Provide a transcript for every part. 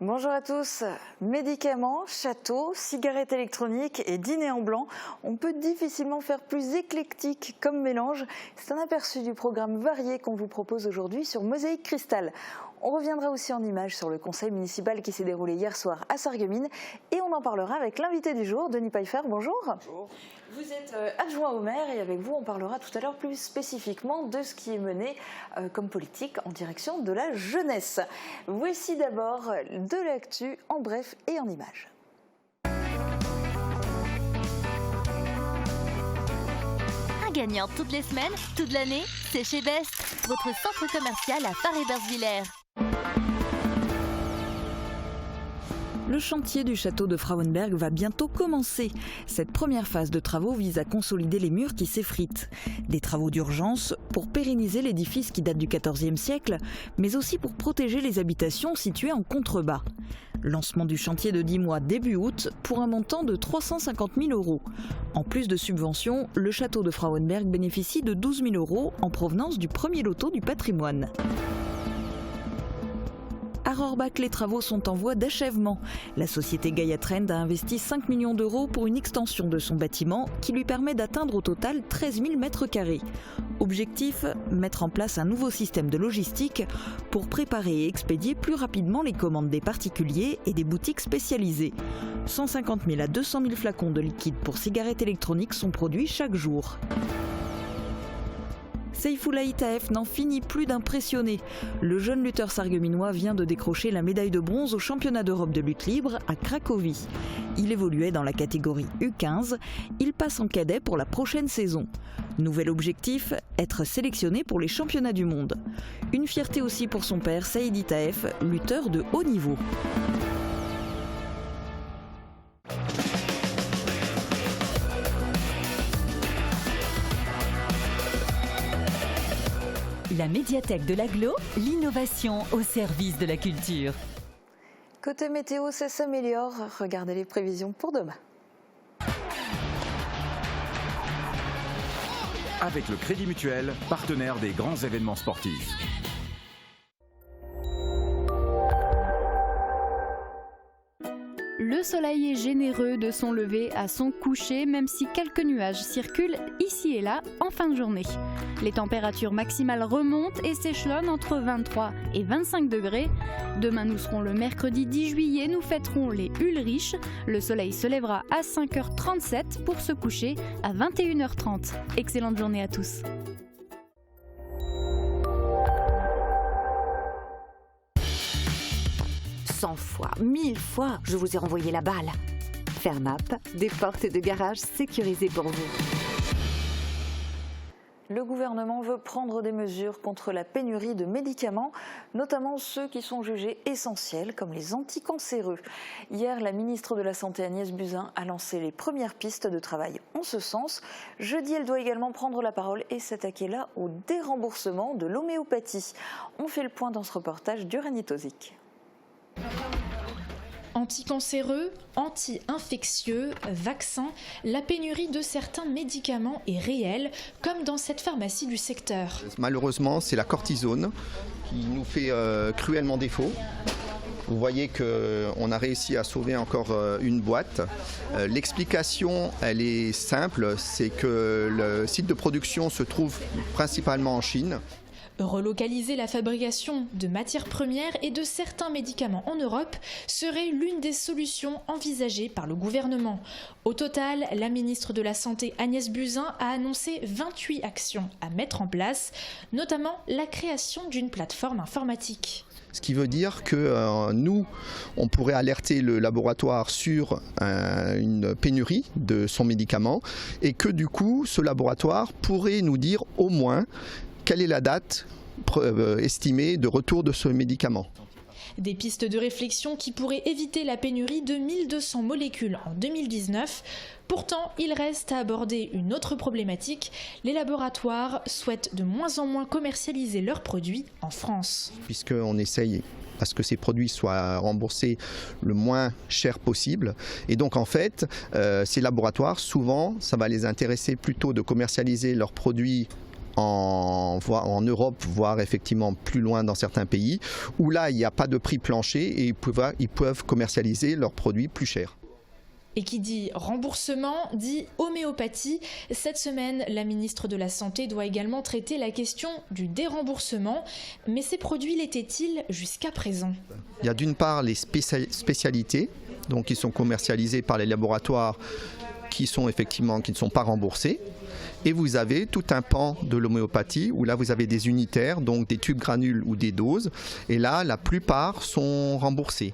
Bonjour à tous. Médicaments, châteaux, cigarettes électroniques et dîner en blanc, on peut difficilement faire plus éclectique comme mélange. C'est un aperçu du programme varié qu'on vous propose aujourd'hui sur Mosaïque Cristal. On reviendra aussi en images sur le conseil municipal qui s'est déroulé hier soir à Sarreguemines et on en parlera avec l'invité du jour, Denis Pfeiffer. Bonjour. Bonjour. Vous êtes adjoint au maire et avec vous on parlera tout à l'heure plus spécifiquement de ce qui est mené comme politique en direction de la jeunesse. Voici d'abord de l'actu en bref et en images. Un gagnant toutes les semaines, toute l'année, c'est chez Best, votre centre commercial à Paris-Bersvillers. Le chantier du château de Frauenberg va bientôt commencer. Cette première phase de travaux vise à consolider les murs qui s'effritent. Des travaux d'urgence pour pérenniser l'édifice qui date du XIVe siècle, mais aussi pour protéger les habitations situées en contrebas. Lancement du chantier de 10 mois début août pour un montant de 350 000 €. En plus de subventions, le château de Frauenberg bénéficie de 12 000 € en provenance du premier loto du patrimoine. À Rohrbach, les travaux sont en voie d'achèvement. La société Gaia Trend a investi 5 millions d'euros pour une extension de son bâtiment qui lui permet d'atteindre au total 13 000 m². Objectif, mettre en place un nouveau système de logistique pour préparer et expédier plus rapidement les commandes des particuliers et des boutiques spécialisées. 150 000 à 200 000 flacons de liquide pour cigarettes électroniques sont produits chaque jour. Seyfoulaï Taef n'en finit plus d'impressionner. Le jeune lutteur sarregueminois vient de décrocher la médaille de bronze au championnat d'Europe de lutte libre à Cracovie. Il évoluait dans la catégorie U15. Il passe en cadet pour la prochaine saison. Nouvel objectif, être sélectionné pour les championnats du monde. Une fierté aussi pour son père, Saïdi Taef, lutteur de haut niveau. La médiathèque de l'Agglo, l'innovation au service de la culture. Côté météo, ça s'améliore. Regardez les prévisions pour demain. Avec le Crédit Mutuel, partenaire des grands événements sportifs. Le soleil est généreux de son lever à son coucher, même si quelques nuages circulent ici et là en fin de journée. Les températures maximales remontent et s'échelonnent entre 23 et 25 degrés. Demain, nous serons le mercredi 10 juillet, nous fêterons les Ulriches. Le soleil se lèvera à 5h37 pour se coucher à 21h30. Excellente journée à tous. 100 fois, 1000 fois, je vous ai renvoyé la balle. Fernap, des portes de garage sécurisées pour vous. Le gouvernement veut prendre des mesures contre la pénurie de médicaments, notamment ceux qui sont jugés essentiels, comme les anticancéreux. Hier, la ministre de la Santé Agnès Buzyn a lancé les premières pistes de travail en ce sens. Jeudi, elle doit également prendre la parole et s'attaquer là au déremboursement de l'homéopathie. On fait le point dans ce reportage d'Uranie Tozic. Anticancéreux, anti-infectieux, vaccins, la pénurie de certains médicaments est réelle, comme dans cette pharmacie du secteur. Malheureusement, c'est la cortisone qui nous fait cruellement défaut. Vous voyez qu'on a réussi à sauver encore une boîte. L'explication, elle est simple, c'est que le site de production se trouve principalement en Chine. Relocaliser la fabrication de matières premières et de certains médicaments en Europe serait l'une des solutions envisagées par le gouvernement. Au total, la ministre de la Santé Agnès Buzyn a annoncé 28 actions à mettre en place, notamment la création d'une plateforme informatique. Ce qui veut dire que nous, on pourrait alerter le laboratoire sur une pénurie de son médicament et que du coup, ce laboratoire pourrait nous dire au moins quelle est la date estimée de retour de ce médicament. Des pistes de réflexion qui pourraient éviter la pénurie de 1200 molécules en 2019. Pourtant, il reste à aborder une autre problématique. Les laboratoires souhaitent de moins en moins commercialiser leurs produits en France. Puisqu'on essaye à ce que ces produits soient remboursés le moins cher possible. Et donc en fait, ces laboratoires, souvent, ça va les intéresser plutôt de commercialiser leurs produits en Europe, voire effectivement plus loin dans certains pays, où là il n'y a pas de prix plancher et ils peuvent commercialiser leurs produits plus chers. Et qui dit remboursement, dit homéopathie. Cette semaine, la ministre de la Santé doit également traiter la question du déremboursement. Mais ces produits l'étaient-ils jusqu'à présent? Il y a d'une part les spécialités, donc qui sont commercialisées par les laboratoires qui ne sont pas remboursés. Et vous avez tout un pan de l'homéopathie où là vous avez des unitaires, donc des tubes granules ou des doses. Et là, la plupart sont remboursés.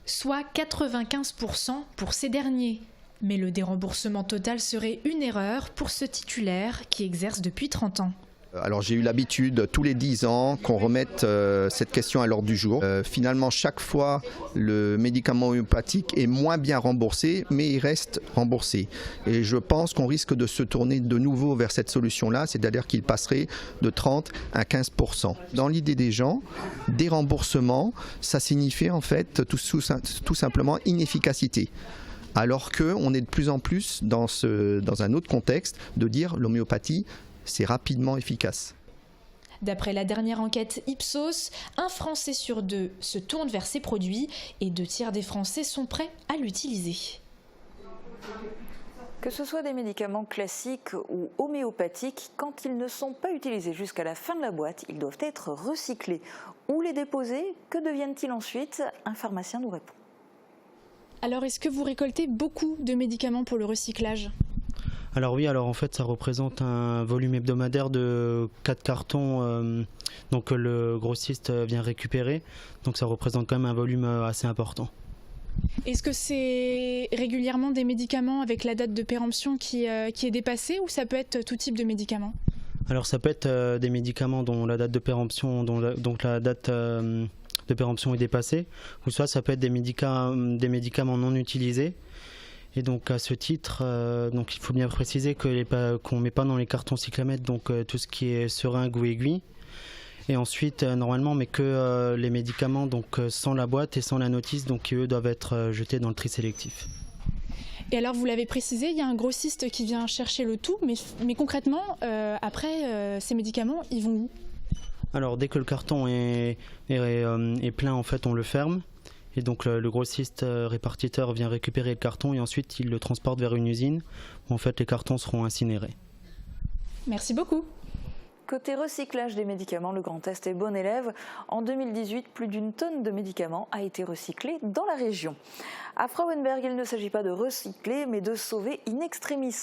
Soit 95% pour ces derniers. Mais le déremboursement total serait une erreur pour ce titulaire qui exerce depuis 30 ans. Alors j'ai eu l'habitude tous les 10 ans qu'on remette cette question à l'ordre du jour. Finalement chaque fois le médicament homéopathique est moins bien remboursé mais il reste remboursé. Et je pense qu'on risque de se tourner de nouveau vers cette solution-là, c'est-à-dire qu'il passerait de 30 à 15%. Dans l'idée des gens, déremboursement, ça signifie en fait tout simplement inefficacité. Alors qu'on est de plus en plus dans un autre contexte de dire l'homéopathie, c'est rapidement efficace. D'après la dernière enquête Ipsos, 1 Français sur 2 se tourne vers ces produits et 2 tiers des Français sont prêts à l'utiliser. Que ce soit des médicaments classiques ou homéopathiques, quand ils ne sont pas utilisés jusqu'à la fin de la boîte, ils doivent être recyclés. Où les déposer? Que deviennent-ils ensuite? Un pharmacien nous répond. Alors, est-ce que vous récoltez beaucoup de médicaments pour le recyclage ? Alors oui, en fait ça représente un volume hebdomadaire de 4 cartons donc le grossiste vient récupérer, donc ça représente quand même un volume assez important. Est-ce que c'est régulièrement des médicaments avec la date de péremption qui est dépassée ou ça peut être tout type de médicaments? Alors ça peut être des médicaments dont la date de péremption, donc la date de péremption est dépassée, ou soit ça peut être des médicaments non utilisés. Et donc à ce titre, donc il faut bien préciser qu'on ne met pas dans les cartons cyclamètres donc tout ce qui est seringue ou aiguille. Et ensuite, normalement, on met que les médicaments donc sans la boîte et sans la notice, donc qui eux doivent être jetés dans le tri sélectif. Et alors vous l'avez précisé, il y a un grossiste qui vient chercher le tout, mais concrètement, après ces médicaments, ils vont où? Alors dès que le carton est plein, en fait, on le ferme. Et donc le grossiste répartiteur vient récupérer le carton et ensuite il le transporte vers une usine où en fait les cartons seront incinérés. Merci beaucoup. Côté recyclage des médicaments, le Grand Est est bon élève. En 2018, plus d'1 tonne de médicaments a été recyclée dans la région. À Frauenberg, il ne s'agit pas de recycler, mais de sauver in extremis.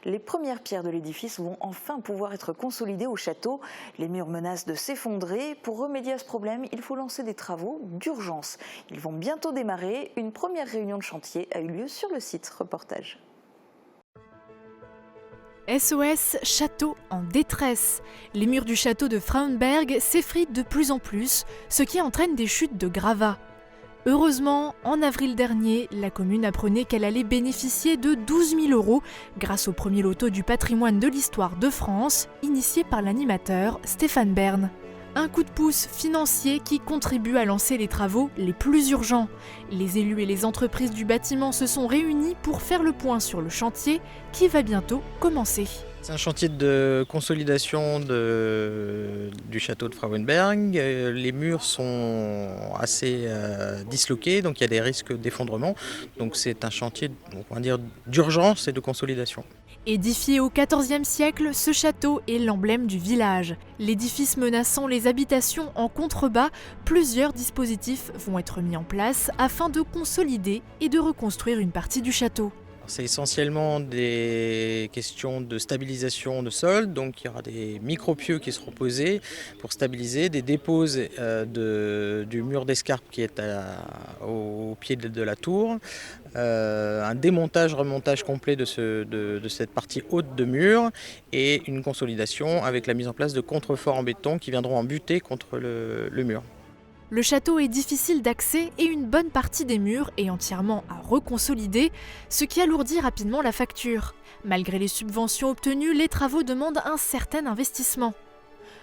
Les premières pierres de l'édifice vont enfin pouvoir être consolidées au château. Les murs menacent de s'effondrer. Pour remédier à ce problème, il faut lancer des travaux d'urgence. Ils vont bientôt démarrer. Une première réunion de chantier a eu lieu sur le site. Reportage. SOS Château en détresse. Les murs du château de Frauenberg s'effritent de plus en plus, ce qui entraîne des chutes de gravats. Heureusement, en avril dernier, la commune apprenait qu'elle allait bénéficier de 12 000 € grâce au premier loto du patrimoine de l'histoire de France, initié par l'animateur Stéphane Bern. Un coup de pouce financier qui contribue à lancer les travaux les plus urgents. Les élus et les entreprises du bâtiment se sont réunis pour faire le point sur le chantier qui va bientôt commencer. C'est un chantier de consolidation du château de Frauenberg. Les murs sont assez disloqués, donc il y a des risques d'effondrement. Donc c'est un chantier, on va dire, d'urgence et de consolidation. Édifié au XIVe siècle, ce château est l'emblème du village. L'édifice menaçant les habitations en contrebas, plusieurs dispositifs vont être mis en place afin de consolider et de reconstruire une partie du château. C'est essentiellement des questions de stabilisation de sol, donc il y aura des micro-pieux qui seront posés pour stabiliser, des déposes du mur d'escarpe qui est au pied de la tour, un démontage-remontage complet de cette partie haute de mur et une consolidation avec la mise en place de contreforts en béton qui viendront en buter contre le mur. Le château est difficile d'accès et une bonne partie des murs est entièrement à reconsolider, ce qui alourdit rapidement la facture. Malgré les subventions obtenues, les travaux demandent un certain investissement.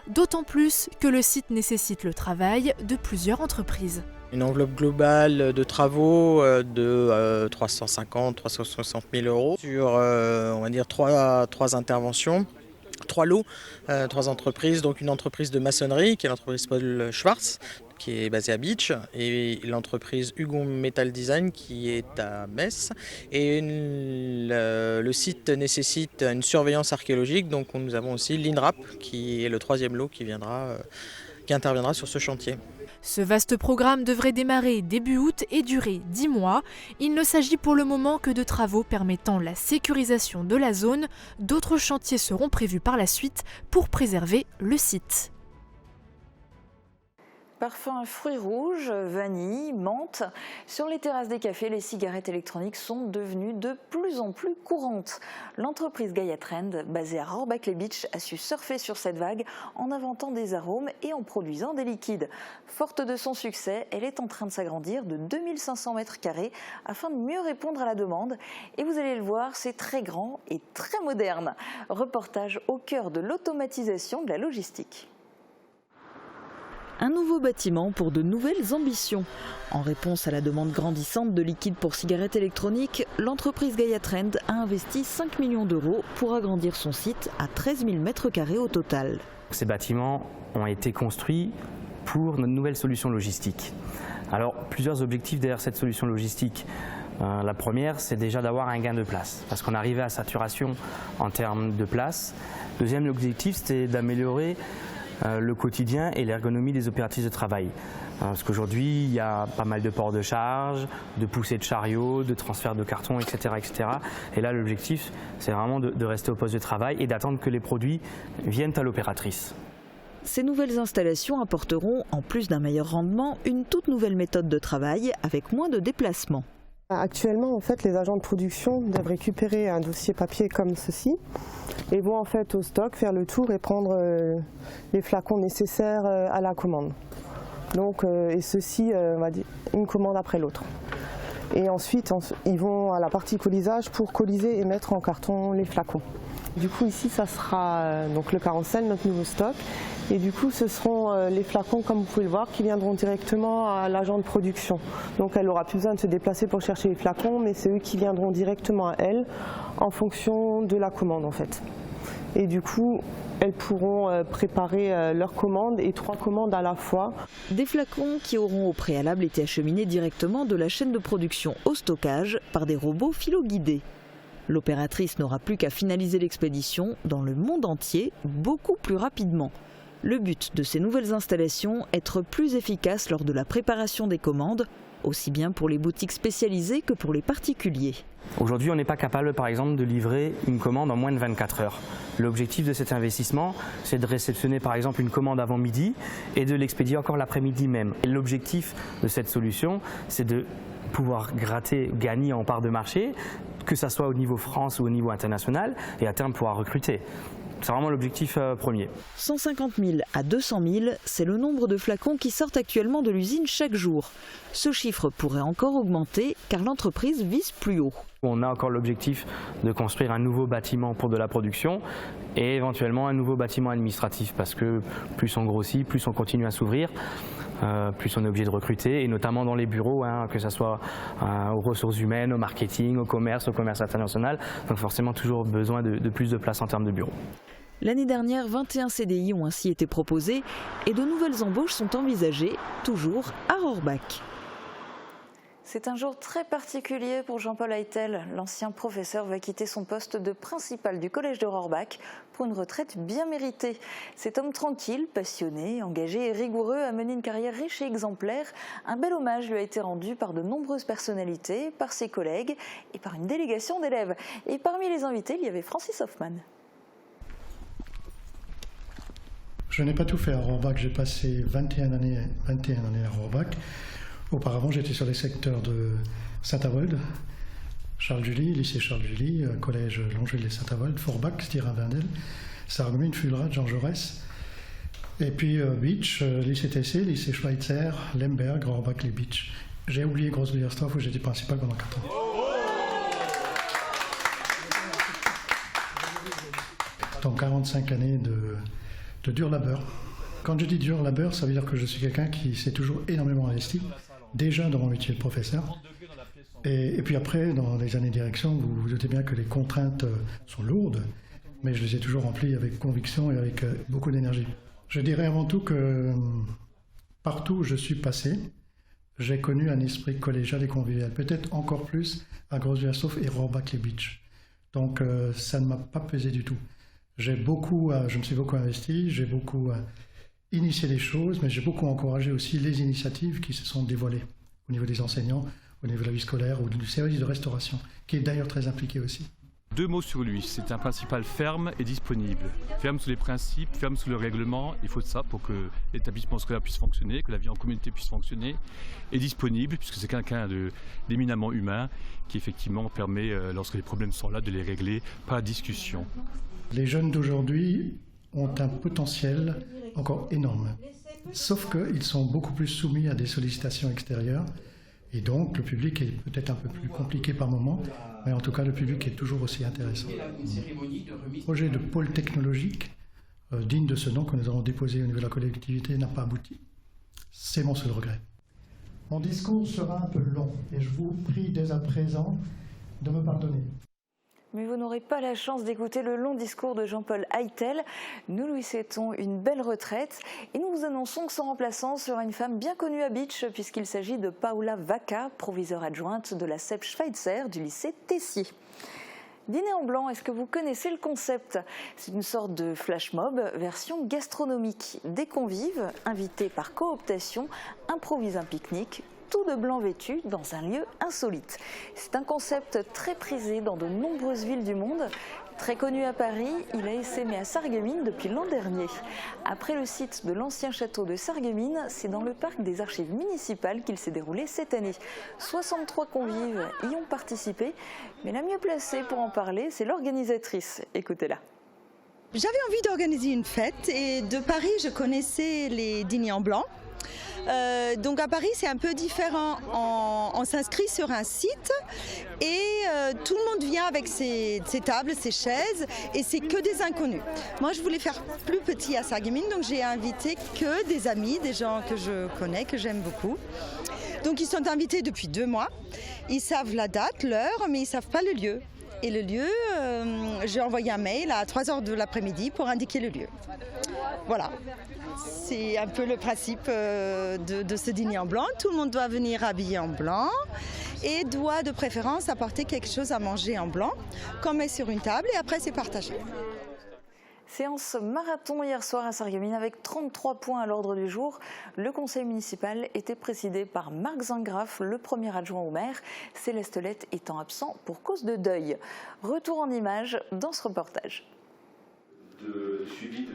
D'autant plus que le site nécessite le travail de plusieurs entreprises. Une enveloppe globale de travaux de 350 000 – 360 000 € sur, on va dire, trois interventions. 3 lots, 3 entreprises, donc une entreprise de maçonnerie qui est l'entreprise Paul Schwartz, qui est basée à Beach, et l'entreprise Hugon Metal Design qui est à Metz. Et le site nécessite une surveillance archéologique, donc nous avons aussi l'INRAP qui est le 3e lot qui interviendra sur ce chantier. Ce vaste programme devrait démarrer début août et durer 10 mois. Il ne s'agit pour le moment que de travaux permettant la sécurisation de la zone. D'autres chantiers seront prévus par la suite pour préserver le site. Parfums fruits rouges, vanille, menthe. Sur les terrasses des cafés, les cigarettes électroniques sont devenues de plus en plus courantes. L'entreprise Gaia Trend, basée à Rohrbach-les-Bitches, a su surfer sur cette vague en inventant des arômes et en produisant des liquides. Forte de son succès, elle est en train de s'agrandir de 2500 m² afin de mieux répondre à la demande. Et vous allez le voir, c'est très grand et très moderne. Reportage au cœur de l'automatisation de la logistique. Un nouveau bâtiment pour de nouvelles ambitions. En réponse à la demande grandissante de liquide pour cigarettes électroniques, l'entreprise Gaia Trend a investi 5 millions d'euros pour agrandir son site à 13 000 m² au total. Ces bâtiments ont été construits pour notre nouvelle solution logistique. Alors, plusieurs objectifs derrière cette solution logistique. La première, c'est déjà d'avoir un gain de place, parce qu'on arrivait à saturation en termes de place. Deuxième objectif, c'était d'améliorer le quotidien et l'ergonomie des opératrices de travail. Parce qu'aujourd'hui, il y a pas mal de ports de charge, de poussées de chariots, de transferts de cartons, etc. etc. Et là, l'objectif, c'est vraiment de rester au poste de travail et d'attendre que les produits viennent à l'opératrice. Ces nouvelles installations apporteront, en plus d'un meilleur rendement, une toute nouvelle méthode de travail avec moins de déplacements. Actuellement, en fait, les agents de production doivent récupérer un dossier papier comme ceci et vont en fait au stock faire le tour et prendre les flacons nécessaires à la commande. Donc, et ceci, on va dire, une commande après l'autre. Et ensuite, ils vont à la partie colisage pour coliser et mettre en carton les flacons. Du coup, ici, ça sera donc le caroncel, notre nouveau stock. Et du coup, ce seront les flacons, comme vous pouvez le voir, qui viendront directement à l'agent de production. Donc elle n'aura plus besoin de se déplacer pour chercher les flacons, mais c'est eux qui viendront directement à elle en fonction de la commande en fait. Et du coup, elles pourront préparer leurs commandes et 3 commandes à la fois. Des flacons qui auront au préalable été acheminés directement de la chaîne de production au stockage par des robots philo-guidés. L'opératrice n'aura plus qu'à finaliser l'expédition dans le monde entier beaucoup plus rapidement. Le but de ces nouvelles installations, être plus efficace lors de la préparation des commandes, aussi bien pour les boutiques spécialisées que pour les particuliers. Aujourd'hui, on n'est pas capable, par exemple, de livrer une commande en moins de 24 heures. L'objectif de cet investissement, c'est de réceptionner, par exemple, une commande avant midi et de l'expédier encore l'après-midi même. L'objectif de cette solution, c'est de pouvoir gagner en part de marché, que ce soit au niveau France ou au niveau international, et à terme pouvoir recruter. C'est vraiment l'objectif premier. 150 000 à 200 000, c'est le nombre de flacons qui sortent actuellement de l'usine chaque jour. Ce chiffre pourrait encore augmenter car l'entreprise vise plus haut. On a encore l'objectif de construire un nouveau bâtiment pour de la production et éventuellement un nouveau bâtiment administratif parce que plus on grossit, plus on continue à s'ouvrir. Plus on est obligé de recruter, et notamment dans les bureaux, que ce soit aux ressources humaines, au marketing, au commerce international. Donc forcément toujours besoin de plus de place en termes de bureaux. L'année dernière, 21 CDI ont ainsi été proposés et de nouvelles embauches sont envisagées, toujours à Rohrbach. C'est un jour très particulier pour Jean-Paul Heitel. L'ancien professeur va quitter son poste de principal du collège de Rohrbach pour une retraite bien méritée. Cet homme tranquille, passionné, engagé et rigoureux a mené une carrière riche et exemplaire. Un bel hommage lui a été rendu par de nombreuses personnalités, par ses collègues et par une délégation d'élèves. Et parmi les invités, il y avait Francis Hoffman. Je n'ai pas tout fait à Rohrbach, j'ai passé 21 années à Rohrbach. Auparavant, j'étais sur les secteurs de Saint-Avold, Charles-July, lycée Charles-July, collège Longeville et Saint-Avold, Forbach, Styrin-Wendel, Sarreguemines, Fulrad, Jean Jaurès. Et puis Beach, lycée Tessé, lycée Schweitzer, Lemberg, Rohrbach-les-Bitches. J'ai oublié Grosse-Willigersdorf où j'étais principal pendant 4 ans. Donc 45 années de dur labeur. Quand je dis dur labeur, ça veut dire que je suis quelqu'un qui s'est toujours énormément investi, déjà dans mon métier de professeur. Et puis après, dans les années de direction, vous vous doutez bien que les contraintes sont lourdes. mais je les ai toujours remplis avec conviction et avec beaucoup d'énergie. Je dirais avant tout que partout où je suis passé, j'ai connu un esprit collégial et convivial, peut-être encore plus à Groß-Wilmersdorf et Rohrbach-les-Bitches. Donc ça ne m'a pas pesé du tout. Je me suis beaucoup investi, j'ai beaucoup initié les choses, mais j'ai beaucoup encouragé aussi les initiatives qui se sont dévoilées au niveau des enseignants, au niveau de la vie scolaire ou du service de restauration, qui est d'ailleurs très impliqué aussi. 2 mots sur lui, c'est un principal ferme et disponible. Ferme sur les principes, ferme sur le règlement, il faut de ça pour que l'établissement scolaire puisse fonctionner, que la vie en communauté puisse fonctionner, et disponible, puisque c'est quelqu'un d'éminemment humain qui effectivement permet, lorsque les problèmes sont là, de les régler par discussion. Les jeunes d'aujourd'hui ont un potentiel encore énorme, sauf qu'ils sont beaucoup plus soumis à des sollicitations extérieures. Et donc, le public est peut-être un peu plus compliqué par moment, mais en tout cas, le public est toujours aussi intéressant. Le projet de pôle technologique, digne de ce nom que nous avons déposé au niveau de la collectivité, n'a pas abouti. C'est mon seul regret. Mon discours sera un peu long, et je vous prie dès à présent de me pardonner. Mais vous n'aurez pas la chance d'écouter le long discours de Jean-Paul Haytel. Nous lui souhaitons une belle retraite et nous vous annonçons que son remplaçant sera une femme bien connue à Bitche puisqu'il s'agit de Paula Vaca, proviseure adjointe de la CEP Schweitzer du lycée Tessier. Dîner en blanc, est-ce que vous connaissez le concept? C'est une sorte de flash mob version gastronomique. Des convives, invités par cooptation, improvisent un pique-nique, tout de blanc vêtu dans un lieu insolite. C'est un concept très prisé dans de nombreuses villes du monde. Très connu à Paris, il a essaimé à Sarreguemines depuis l'an dernier. Après le site de l'ancien château de Sarreguemines, c'est dans le parc des archives municipales qu'il s'est déroulé cette année. 63 convives y ont participé, mais la mieux placée pour en parler, c'est l'organisatrice. Écoutez-la. J'avais envie d'organiser une fête et de Paris, je connaissais les dîners en blanc. Donc à Paris c'est un peu différent, on s'inscrit sur un site et tout le monde vient avec ses tables, ses chaises et c'est que des inconnus. Moi je voulais faire plus petit à Sarreguemines, donc j'ai invité que des amis, des gens que je connais, que j'aime beaucoup. Donc ils sont invités depuis 2 mois, ils savent la date, l'heure, mais ils ne savent pas le lieu. Et le lieu, j'ai envoyé un mail à 3h de l'après-midi pour indiquer le lieu. Voilà. C'est un peu le principe de ce dîner en blanc. Tout le monde doit venir habillé en blanc et doit de préférence apporter quelque chose à manger en blanc qu'on met sur une table et après c'est partagé. Séance marathon hier soir à Sarreguemines avec 33 points à l'ordre du jour. Le conseil municipal était présidé par Marc Zingraf, le premier adjoint au maire, Céleste Lette étant absent pour cause de deuil. Retour en images dans ce reportage.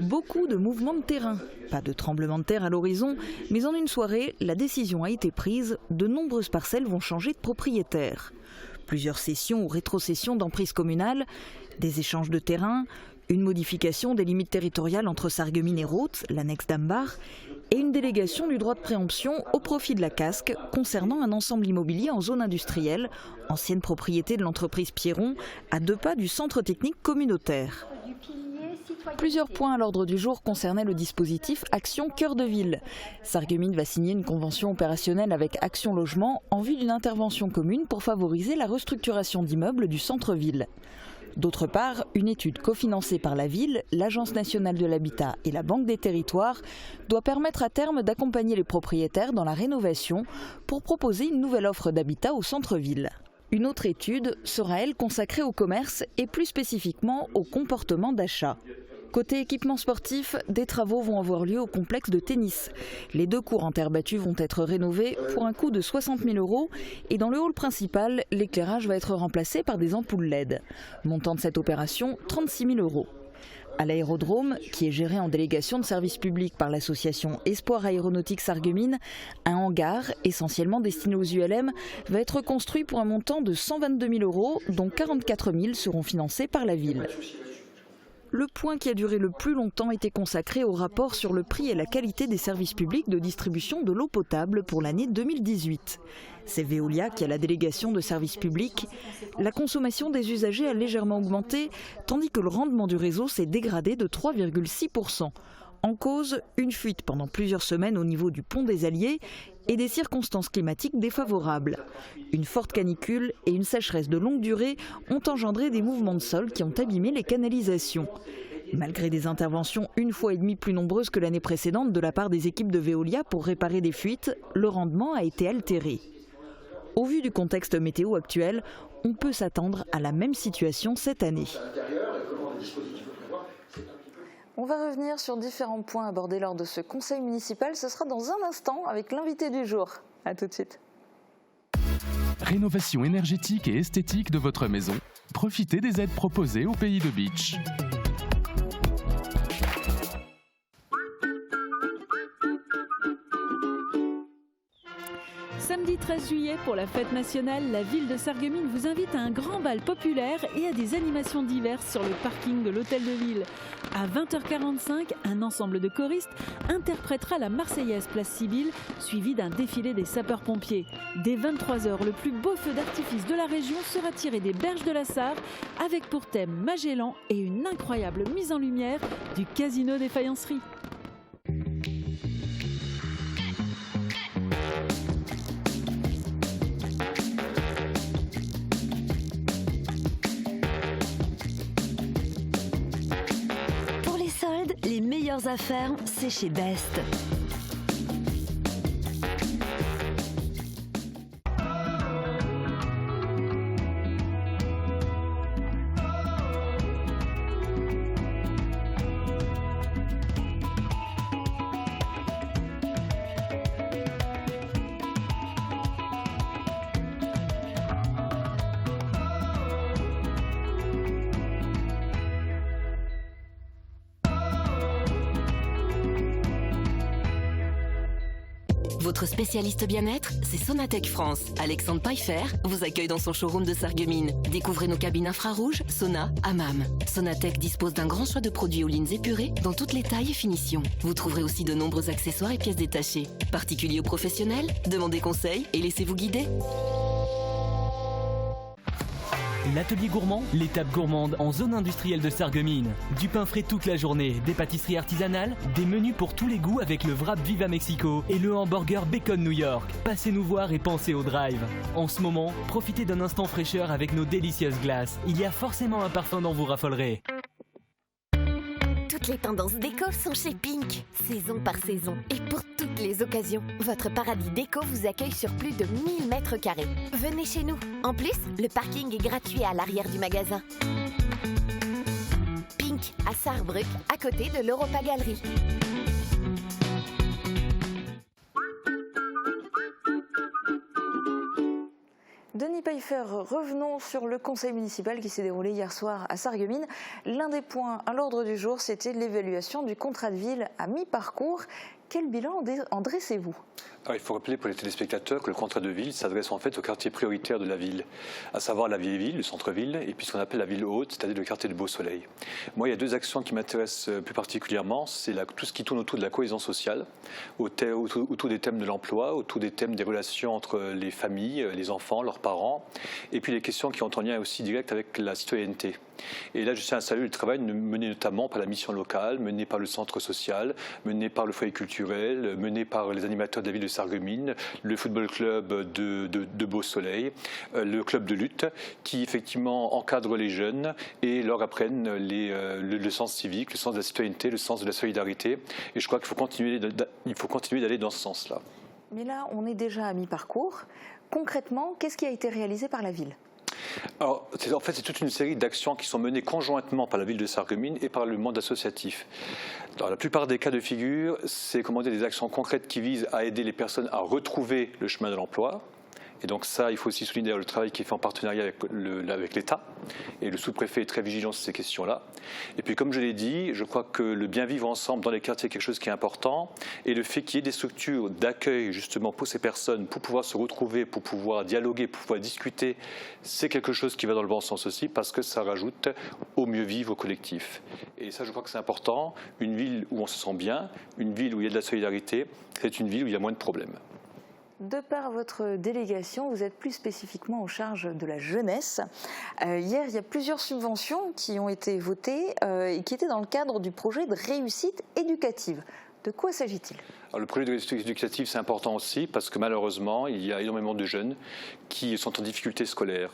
Beaucoup de mouvements de terrain. Pas de tremblement de terre à l'horizon, mais en une soirée, la décision a été prise. De nombreuses parcelles vont changer de propriétaire. Plusieurs cessions ou rétrocessions d'emprise communale, des échanges de terrain, une modification des limites territoriales entre Sarreguemines et Roth, l'annexe d'Ambach, et une délégation du droit de préemption au profit de la Casque concernant un ensemble immobilier en zone industrielle, ancienne propriété de l'entreprise Pierron, à 2 pas du centre technique communautaire. Plusieurs points à l'ordre du jour concernaient le dispositif Action Cœur de Ville. Sarreguemines va signer une convention opérationnelle avec Action Logement en vue d'une intervention commune pour favoriser la restructuration d'immeubles du centre-ville. D'autre part, une étude cofinancée par la ville, l'Agence nationale de l'habitat et la Banque des territoires doit permettre à terme d'accompagner les propriétaires dans la rénovation pour proposer une nouvelle offre d'habitat au centre-ville. Une autre étude sera, elle, consacrée au commerce et plus spécifiquement au comportement d'achat. Côté équipement sportif, des travaux vont avoir lieu au complexe de tennis. Les 2 courts en terre battue vont être rénovés pour un coût de 60 000 € et dans le hall principal, l'éclairage va être remplacé par des ampoules LED. Montant de cette opération, 36 000 €. À l'aérodrome, qui est géré en délégation de service public par l'association Espoir Aéronautique Sarreguemines, un hangar, essentiellement destiné aux ULM, va être construit pour un montant de 122 000 €, dont 44 000 seront financés par la ville. Le point qui a duré le plus longtemps était consacré au rapport sur le prix et la qualité des services publics de distribution de l'eau potable pour l'année 2018. C'est Veolia qui a la délégation de services publics. La consommation des usagers a légèrement augmenté, tandis que le rendement du réseau s'est dégradé de 3,6 %. En cause, une fuite pendant plusieurs semaines au niveau du pont des Alliés et des circonstances climatiques défavorables. Une forte canicule et une sécheresse de longue durée ont engendré des mouvements de sol qui ont abîmé les canalisations. Malgré des interventions 1,5 fois plus nombreuses que l'année précédente de la part des équipes de Veolia pour réparer des fuites, le rendement a été altéré. Au vu du contexte météo actuel, on peut s'attendre à la même situation cette année. On va revenir sur différents points abordés lors de ce conseil municipal. Ce sera dans un instant avec l'invité du jour. A tout de suite. Rénovation énergétique et esthétique de votre maison. Profitez des aides proposées au Pays de Beach. Samedi 13 juillet, pour la fête nationale, la ville de Sarreguemines vous invite à un grand bal populaire et à des animations diverses sur le parking de l'hôtel de ville. À 20h45, un ensemble de choristes interprétera la Marseillaise place Sibylle, suivi d'un défilé des sapeurs-pompiers. Dès 23h, le plus beau feu d'artifice de la région sera tiré des berges de la Sarre, avec pour thème Magellan et une incroyable mise en lumière du Casino des Faïenceries. Les meilleures affaires, c'est chez Best. Votre spécialiste bien-être, c'est Sonatec France. Alexandre Pfeiffer vous accueille dans son showroom de Sarreguemines. Découvrez nos cabines infrarouges, sauna, hammam. Sonatec dispose d'un grand choix de produits aux lignes épurées dans toutes les tailles et finitions. Vous trouverez aussi de nombreux accessoires et pièces détachées. Particuliers ou professionnels, demandez conseil et laissez-vous guider. L'atelier gourmand, l'étape gourmande en zone industrielle de Sarreguemines. Du pain frais toute la journée, des pâtisseries artisanales, des menus pour tous les goûts avec le wrap Viva Mexico et le hamburger Bacon New York. Passez nous voir et pensez au drive. En ce moment, profitez d'un instant fraîcheur avec nos délicieuses glaces. Il y a forcément un parfum dont vous raffolerez. Toutes les tendances déco sont chez Pink, saison par saison. Et pour toutes les occasions, votre paradis déco vous accueille sur plus de 1000 mètres carrés. Venez chez nous. En plus, le parking est gratuit à l'arrière du magasin. Pink, à Sarrebruck, à côté de l'Europa Galerie. Denis Pfeiffer, revenons sur le conseil municipal qui s'est déroulé hier soir à Sarreguemines. L'un des points à l'ordre du jour, c'était l'évaluation du contrat de ville à mi-parcours. Quel bilan en dressez-vous ? Alors, il faut rappeler pour les téléspectateurs que le contrat de ville s'adresse en fait au quartier prioritaire de la ville, à savoir la vieille ville, le centre-ville, et puis ce qu'on appelle la ville haute, c'est-à-dire le quartier de Beau-Soleil. Moi, il y a deux actions qui m'intéressent plus particulièrement, c'est tout ce qui tourne autour de la cohésion sociale, autour des thèmes de l'emploi, autour des thèmes des relations entre les familles, les enfants, leurs parents, et puis les questions qui ont un lien aussi direct avec la citoyenneté. Et là, je tiens à saluer le travail mené notamment par la mission locale, mené par le centre social, mené par le foyer culturel, mené par les animateurs de la ville de Sarreguemines, le football club de Beau-Soleil, le club de lutte, qui effectivement encadre les jeunes et leur apprennent le sens civique, le sens de la citoyenneté, le sens de la solidarité. Et je crois qu'il faut continuer d'aller dans ce sens-là. Mais là, on est déjà à mi-parcours. Concrètement, qu'est-ce qui a été réalisé par la ville ? Alors, en fait, c'est toute une série d'actions qui sont menées conjointement par la ville de Sarreguemines et par le monde associatif. Dans la plupart des cas de figure, c'est des actions concrètes qui visent à aider les personnes à retrouver le chemin de l'emploi. Et donc ça, il faut aussi souligner le travail qui est fait en partenariat avec l'État. Et le sous-préfet est très vigilant sur ces questions-là. Et puis comme je l'ai dit, je crois que le bien vivre ensemble dans les quartiers est quelque chose qui est important. Et le fait qu'il y ait des structures d'accueil justement pour ces personnes, pour pouvoir se retrouver, pour pouvoir dialoguer, pour pouvoir discuter, c'est quelque chose qui va dans le bon sens aussi parce que ça rajoute au mieux vivre collectif. Et ça, je crois que c'est important. Une ville où on se sent bien, une ville où il y a de la solidarité, c'est une ville où il y a moins de problèmes. De par votre délégation, vous êtes plus spécifiquement en charge de la jeunesse. Hier, il y a plusieurs subventions qui ont été votées et qui étaient dans le cadre du projet de réussite éducative. De quoi s'agit-il ? Alors, le projet de réussite éducative, c'est important aussi parce que malheureusement, il y a énormément de jeunes qui sont en difficulté scolaire.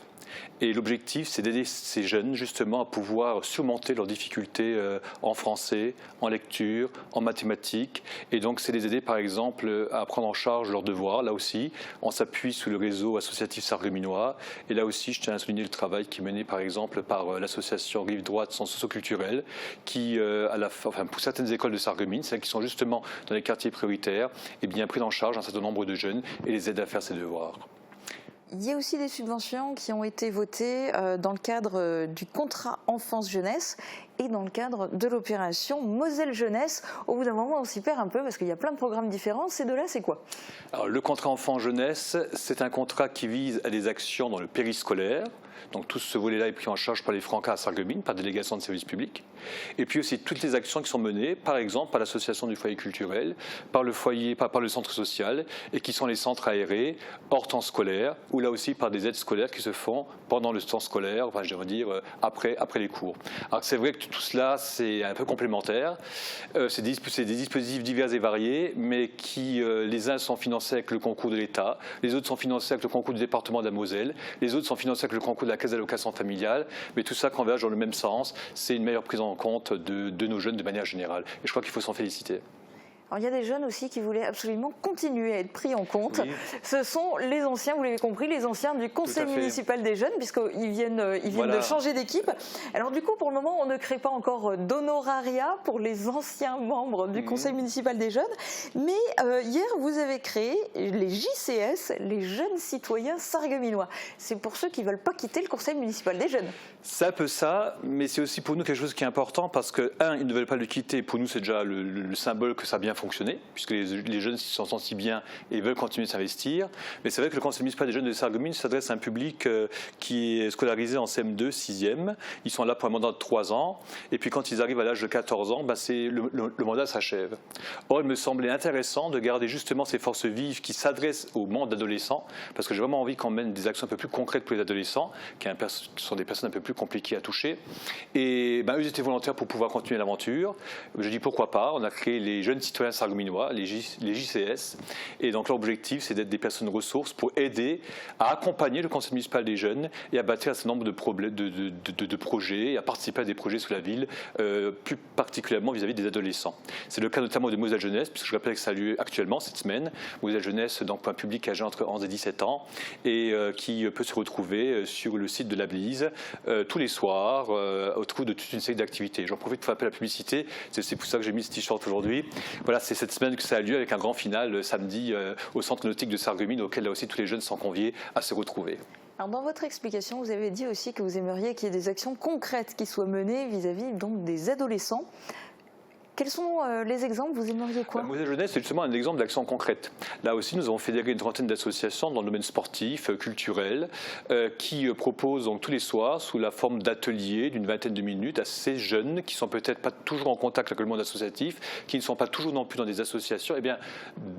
Et l'objectif, c'est d'aider ces jeunes justement à pouvoir surmonter leurs difficultés en français, en lecture, en mathématiques. Et donc, c'est les aider par exemple à prendre en charge leurs devoirs. Là aussi, on s'appuie sur le réseau associatif sarregueminois. Et là aussi, je tiens à souligner le travail qui est mené par exemple par l'association Rive Droite Centre socio-culturel qui, pour certaines écoles de Sarreguemines, celles qui sont justement dans les quartiers prioritaires, eh bien, prennent en charge un certain nombre de jeunes et les aident à faire ces devoirs. Il y a aussi des subventions qui ont été votées dans le cadre du contrat enfance-jeunesse et dans le cadre de l'opération Moselle Jeunesse. Au bout d'un moment, on s'y perd un peu parce qu'il y a plein de programmes différents. Ces deux-là, c'est quoi ? Alors, le contrat enfant-jeunesse, c'est un contrat qui vise à des actions dans le périscolaire. Donc tout ce volet-là est pris en charge par les Francas à Sarreguemines, par délégation de services publics. Et puis aussi toutes les actions qui sont menées, par exemple par l'association du foyer culturel, par le foyer, par le centre social, et qui sont les centres aérés hors temps scolaire, ou là aussi par des aides scolaires qui se font pendant le temps scolaire, enfin je devrais dire après les cours. Alors c'est vrai que tout cela c'est un peu complémentaire. C'est des dispositifs divers et variés, mais qui les uns sont financés avec le concours de l'État, les autres sont financés avec le concours du département de la Moselle, les autres sont financés avec le concours de la caisse d'allocation familiale, mais tout ça converge dans le même sens, c'est une meilleure prise en compte de nos jeunes de manière générale. Et je crois qu'il faut s'en féliciter. Alors, il y a des jeunes aussi qui voulaient absolument continuer à être pris en compte. Oui. Ce sont les anciens, vous l'avez compris, les anciens du conseil municipal des jeunes, puisqu'ils viennent de changer d'équipe. Alors du coup, pour le moment, on ne crée pas encore d'honoraria pour les anciens membres du conseil municipal des jeunes. Mais hier, vous avez créé les JCS, les jeunes citoyens sarregueminois. C'est pour ceux qui ne veulent pas quitter le conseil municipal des jeunes. C'est un peu ça, mais c'est aussi pour nous quelque chose qui est important parce que, ils ne veulent pas le quitter. Pour nous, c'est déjà le symbole que ça a bien fonctionné, puisque les jeunes s'y sentent si bien et veulent continuer de s'investir. Mais c'est vrai que le conseil municipal des jeunes de Sarreguemines s'adresse à un public qui est scolarisé en CM2, 6e. Ils sont là pour un mandat de 3 ans. Et puis quand ils arrivent à l'âge de 14 ans, le mandat s'achève. Or, il me semblait intéressant de garder justement ces forces vives qui s'adressent au monde d'adolescents, parce que j'ai vraiment envie qu'on mène des actions un peu plus concrètes pour les adolescents, qui sont des personnes un peu plus compliquées à toucher. Et eux étaient volontaires pour pouvoir continuer l'aventure. Je dis pourquoi pas. On a créé les jeunes citoyens sarregueminois, les JCS. Et donc l'objectif, c'est d'être des personnes ressources pour aider à accompagner le conseil municipal des jeunes et à bâtir un certain nombre de projets et à participer à des projets sur la ville, plus particulièrement vis-à-vis des adolescents. C'est le cas notamment de Moselle Jeunesse, puisque je rappelle que ça a lieu actuellement cette semaine. Moselle Jeunesse, donc un public âgé entre 11 et 17 ans et qui peut se retrouver sur le site de la Blise tous les soirs autour de toute une série d'activités. J'en profite pour faire la publicité, c'est pour ça que j'ai mis ce t-shirt aujourd'hui. Voilà, c'est cette semaine que ça a lieu avec un grand final samedi au centre nautique de Sarreguemines, auquel là aussi tous les jeunes sont conviés à se retrouver. Alors dans votre explication, vous avez dit aussi que vous aimeriez qu'il y ait des actions concrètes qui soient menées vis-à-vis donc des adolescents. Quels sont les exemples? Vous aimeriez quoi? Moselle Jeunesse, c'est justement un exemple d'action concrète. Là aussi, nous avons fédéré une trentaine d'associations dans le domaine sportif, culturel, qui proposent donc tous les soirs, sous la forme d'ateliers d'une vingtaine de minutes, à ces jeunes qui sont peut-être pas toujours en contact avec le monde associatif, qui ne sont pas toujours non plus dans des associations, eh bien,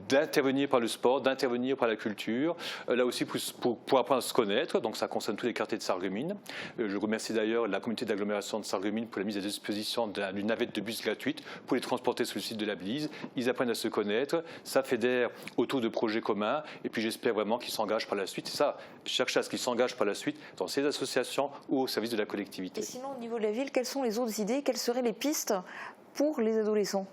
d'intervenir par le sport, d'intervenir par la culture, là aussi pour apprendre à se connaître. Donc ça concerne tous les quartiers de Sarreguemines. Je remercie d'ailleurs la communauté d'agglomération de Sarreguemines pour la mise à disposition d'une navette de bus gratuite pour les transporter sur le site de la Blise. Ils apprennent à se connaître, ça fédère autour de projets communs et puis j'espère vraiment qu'ils s'engagent par la suite. Et ça, je cherche à ce qu'ils s'engagent par la suite dans ces associations ou au service de la collectivité. Et sinon, au niveau de la ville, quelles sont les autres idées? Quelles seraient les pistes pour les adolescents?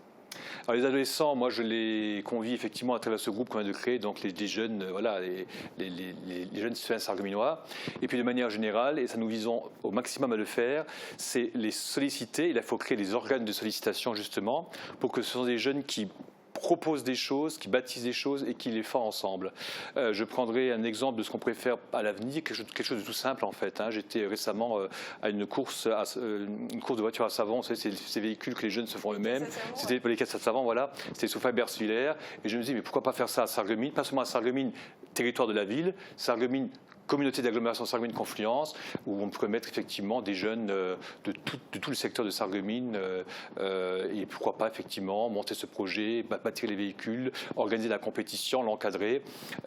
Alors les adolescents, moi je les convie effectivement à travers ce groupe qu'on vient de créer, donc les jeunes, voilà, les jeunes citoyens sarregueminois. Et puis de manière générale, et ça nous visons au maximum à le faire, c'est les solliciter. Il faut créer des organes de sollicitation justement pour que ce sont des jeunes qui proposent des choses, qui bâtissent des choses et qui les font ensemble. Je prendrai un exemple de ce qu'on pourrait faire à l'avenir, quelque chose de tout simple en fait. J'étais récemment à une course de voitures à savon, vous savez, ces véhicules que les jeunes se font eux-mêmes. C'était les caisses à savon, voilà. C'était sous Faber-Sulaire. Et je me dis, mais pourquoi pas faire ça à Sarreguemines, pas seulement à Sarreguemines, territoire de la ville, Sarreguemines, communauté d'agglomération Sarreguemines Confluence, où on pourrait mettre effectivement des jeunes de tout le secteur de Sarreguemines et pourquoi pas effectivement monter ce projet, bâtir les véhicules, organiser la compétition, l'encadrer.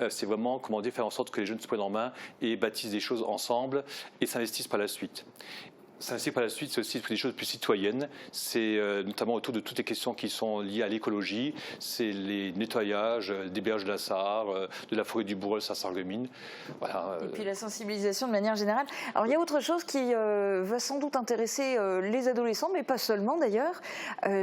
C'est vraiment, faire en sorte que les jeunes se prennent en main et bâtissent des choses ensemble et s'investissent par la suite. s'inscrit par la suite, c'est aussi des choses plus citoyennes. C'est notamment autour de toutes les questions qui sont liées à l'écologie. C'est les nettoyages des berges de la Sarre, de la forêt du Bourreul à Sarreguemines. Voilà. Et puis la sensibilisation de manière générale. Alors il y a autre chose qui va sans doute intéresser les adolescents, mais pas seulement d'ailleurs.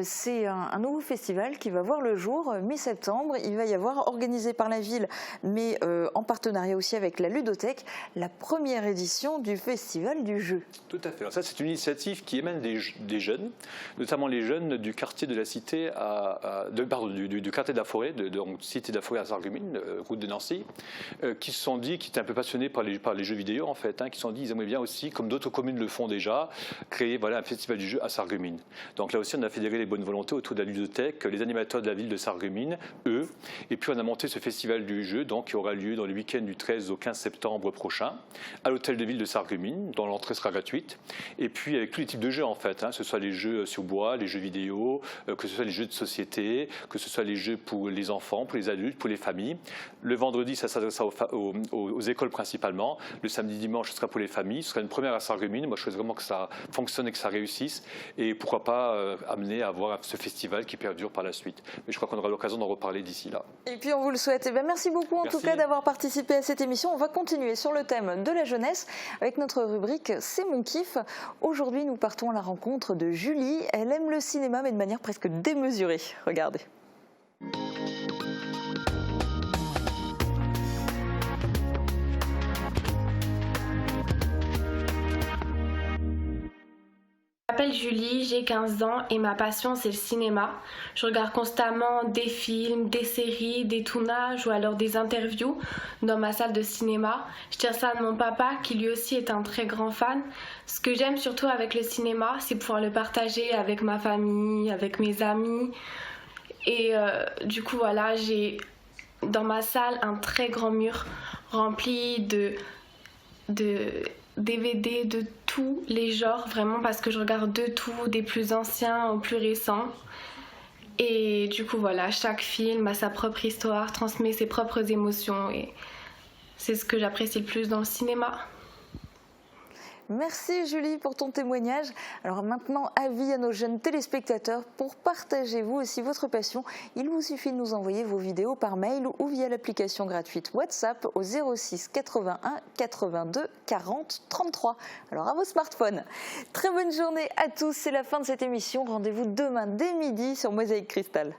C'est un nouveau festival qui va voir le jour mi-septembre. Il va y avoir, organisé par la ville, mais en partenariat aussi avec la ludothèque, la première édition du Festival du jeu. Tout à fait. Alors ça, c'est une initiative qui émane des jeunes, notamment les jeunes du quartier de la Cité, du quartier de la Forêt, donc Cité de la Forêt à Sarreguemines, route de Nancy, qui se sont dit, qui étaient un peu passionnés par les jeux vidéo en fait, qui se sont dit, ils aimeraient bien aussi, comme d'autres communes le font déjà, créer un festival du jeu à Sarreguemines. Donc là aussi, on a fédéré les bonnes volontés autour de la ludothèque, les animateurs de la ville de Sarreguemines, eux, et puis on a monté ce festival du jeu, donc qui aura lieu dans le week-end du 13 au 15 septembre prochain, à l'hôtel de ville de Sarreguemines, dont l'entrée sera gratuite. Et puis avec tous les types de jeux en fait, que ce soit les jeux sur bois, les jeux vidéo, que ce soit les jeux de société, que ce soit les jeux pour les enfants, pour les adultes, pour les familles. Le vendredi, ça s'adressera aux écoles principalement. Le samedi, dimanche, ce sera pour les familles. Ce sera une première à Sarreguemines. Moi, je souhaite vraiment que ça fonctionne et que ça réussisse. Et pourquoi pas amener à avoir ce festival qui perdure par la suite. Mais je crois qu'on aura l'occasion d'en reparler d'ici là. Et puis on vous le souhaite. Merci beaucoup en tout cas d'avoir participé à cette émission. On va continuer sur le thème de la jeunesse avec notre rubrique « C'est mon kiff ». Aujourd'hui, nous partons à la rencontre de Julie. Elle aime le cinéma, mais de manière presque démesurée. Regardez. Je m'appelle Julie, j'ai 15 ans et ma passion c'est le cinéma. Je regarde constamment des films, des séries, des tournages ou alors des interviews dans ma salle de cinéma. Je tire ça de mon papa qui lui aussi est un très grand fan. Ce que j'aime surtout avec le cinéma, c'est pouvoir le partager avec ma famille, avec mes amis. Et du coup voilà, j'ai dans ma salle un très grand mur rempli de DVD de tous les genres, vraiment, parce que je regarde de tout, des plus anciens aux plus récents. Et du coup voilà, chaque film a sa propre histoire, transmet ses propres émotions et c'est ce que j'apprécie le plus dans le cinéma. Merci Julie pour ton témoignage. Alors maintenant, avis à nos jeunes téléspectateurs, pour partager vous aussi votre passion, il vous suffit de nous envoyer vos vidéos par mail ou via l'application gratuite WhatsApp au 06 81 82 40 33. Alors à vos smartphones. Très bonne journée à tous, c'est la fin de cette émission. Rendez-vous demain dès midi sur Mosaïque Cristal.